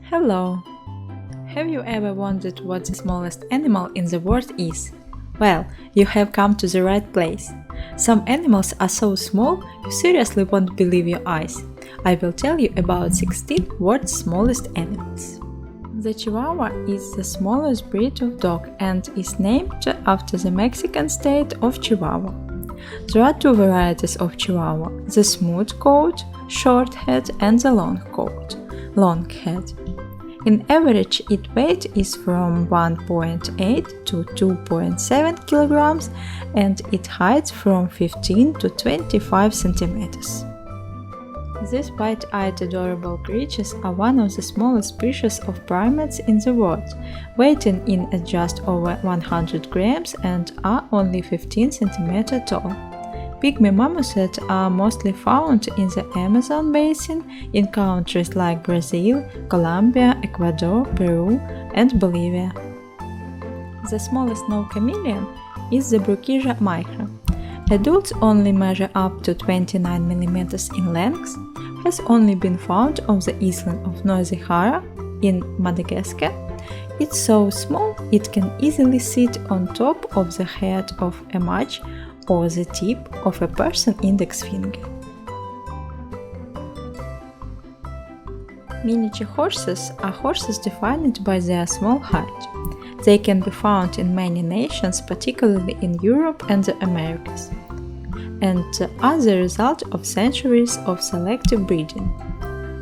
Hello! Have you ever wondered what the smallest animal in the world is? Well, you have come to the right place. Some animals are so small you seriously won't believe your eyes. I will tell you about 16 world's smallest animals. The Chihuahua is the smallest breed of dog and is named after the Mexican state of Chihuahua. There are two varieties of Chihuahua, the smooth coat, short head, and the long coat, long head. In average, its weight is from 1.8 to 2.7 kilograms and its height from 15 to 25 centimeters. These wide-eyed adorable creatures are one of the smallest species of primates in the world, weighing in at just over 100 grams and are only 15 centimeters tall. Pygmy Marmoset are mostly found in the Amazon basin in countries like Brazil, Colombia, Ecuador, Peru, and Bolivia. The smallest known chameleon is the Brookesia Micra. Adults only measure up to 29 mm in length, has only been found on the island of North Sahara in Madagascar. It's so small it can easily sit on top of the head of a mudge or the tip of a person's index finger. Miniature horses are horses defined by their small height. They can be found in many nations, particularly in Europe and the Americas, and are the result of centuries of selective breeding.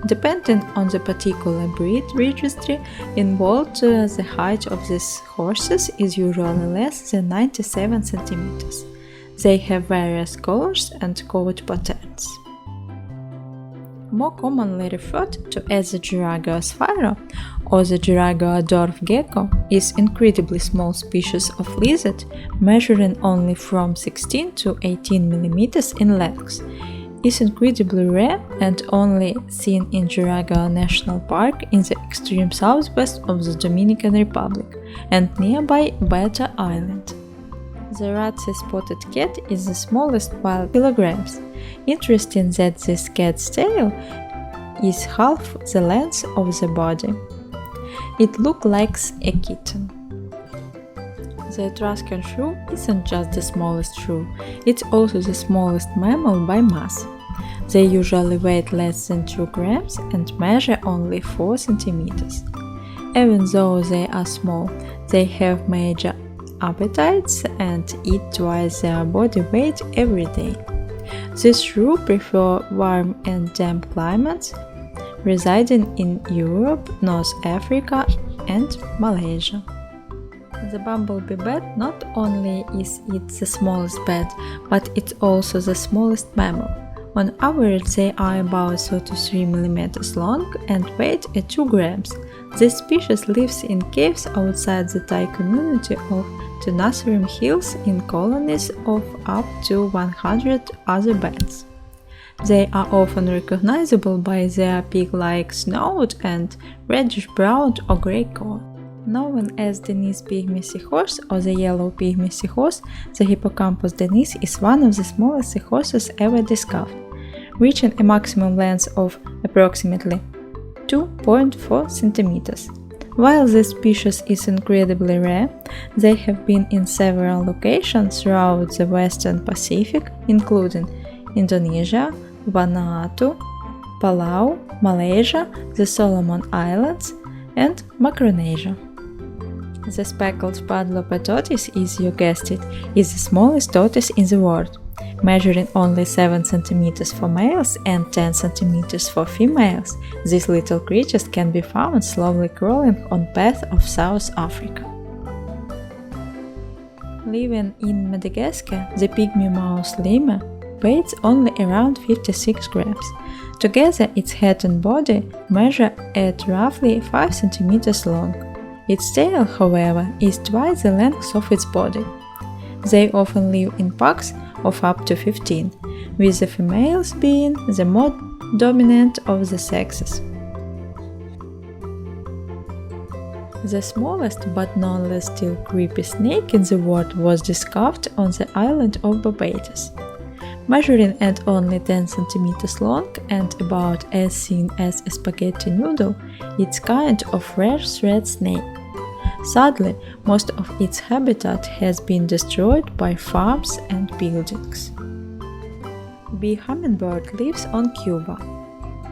Depending on the particular breed registry involved, the height of these horses is usually less than 97 centimeters. They have various colors and coat patterns. More commonly referred to as the Girago sphaero or the Girago dwarf gecko is incredibly small species of lizard measuring only from 16 to 18 mm in length. Is incredibly rare and only seen in Girago National Park in the extreme southwest of the Dominican Republic and nearby Beta Island. The ratty spotted cat is the smallest while kilograms. Interesting that this cat's tail is half the length of the body. It looks like a kitten. The Etruscan Shrew isn't just the smallest shrew, it's also the smallest mammal by mass. They usually weigh less than 2 grams and measure only 4 centimeters. Even though they are small, they have major appetites and eat twice their body weight every day. These shrew prefer warm and damp climates, residing in Europe, North Africa, and Malaysia. The Bumblebee Bat not only is it the smallest bat, but it's also the smallest mammal. On average, they are about 33 mm long and weigh at 2 grams. This species lives in caves outside the Thai community of the Nasrim Hills in colonies of up to 100 other bats. They are often recognizable by their pig-like snout and reddish-brown or grey coat. Known as Denis pygmy seahorse or the yellow pygmy seahorse, the Hippocampus denis is one of the smallest seahorses ever discovered, reaching a maximum length of approximately 2.4 centimeters. While this species is incredibly rare, they have been in several locations throughout the Western Pacific, including Indonesia, Vanuatu, Palau, Malaysia, the Solomon Islands, and Micronesia. The speckled Padloper tortoise is, you guessed it, is the smallest tortoise in the world, measuring only 7 cm for males and 10 cm for females. These little creatures can be found slowly crawling on paths of South Africa. Living in Madagascar, the pygmy mouse lemur weighs only around 56 grams. Together, its head and body measure at roughly 5 cm long. Its tail, however, is twice the length of its body. They often live in packs of up to 15, with the females being the more dominant of the sexes. The smallest but nonetheless still creepy snake in the world was discovered on the island of Barbados. Measuring at only 10 cm long and about as thin as a spaghetti noodle, it's kind of rare thread snake. Sadly, most of its habitat has been destroyed by farms and buildings. Bee hummingbird lives on Cuba.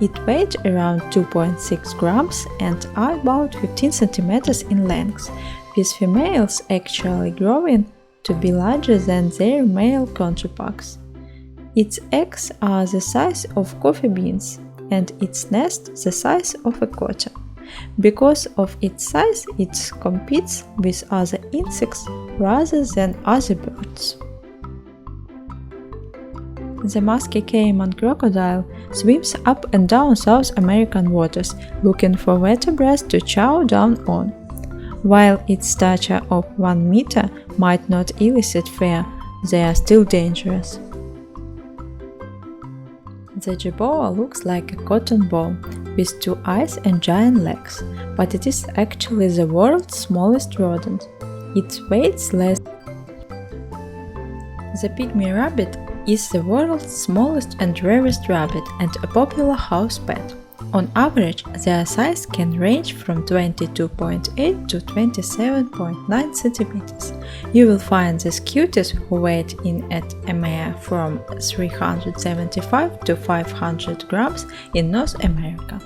It weighs around 2.6 grams and are about 15 cm in length, with females actually growing to be larger than their male counterparts. Its eggs are the size of coffee beans and its nest the size of a quarter. Because of its size, it competes with other insects rather than other birds. The musky Caiman crocodile swims up and down South American waters, looking for vertebrates to chow down on. While its stature of 1 meter might not elicit fear, they are still dangerous. The Jerboa looks like a cotton ball with 2 eyes and giant legs, but it is actually the world's smallest rodent. It weighs less. The Pygmy Rabbit is the world's smallest and rarest rabbit and a popular house pet. On average, their size can range from 22.8 to 27.9 centimeters. You will find these cuties who weigh in at a mere from 375 to 500 grams in North America.